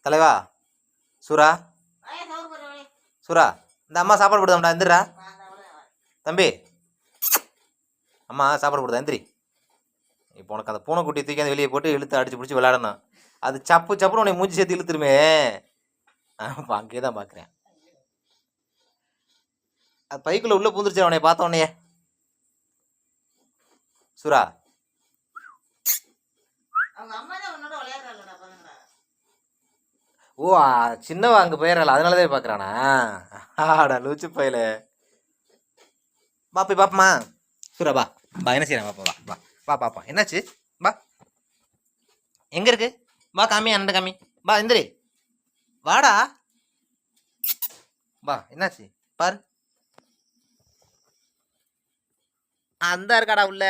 தலைவா சூரா சூரா இந்த அம்மா சாப்பாடு போடுதாம்டா எந்திரா தம்பி அம்மா சாப்பாடு போடுதா எந்திரி இப்போ உனக்கு அந்த பூனைக்குட்டி தூக்கி அந்த வெளியே போட்டு இழுத்து அடிச்சு பிடிச்சி விளையாடணும் அது சப்பு சப்புன்னு உன்னை மூஞ்சி சேர்த்து இழுத்துருமே அங்கேயே தான் பார்க்குறேன் அது பைக்குள்ள உள்ள பூந்துருச்சு உன்னை பார்த்த உடனே சூரா ஓ சின்னவா அங்கே போயிடல அதனாலதான் பார்க்குறானா ஆடா லூச்சு பையில போய் பாப்பமா சூரா பா என்ன செய்யறேன் பாப்பா வா பாப்பா என்னாச்சு பா எங்க இருக்கு வா காமி அண்ணன் காமி பா எந்திரி வாடா பா என்னாச்சு பாரு அந்த இருக்காடா உள்ள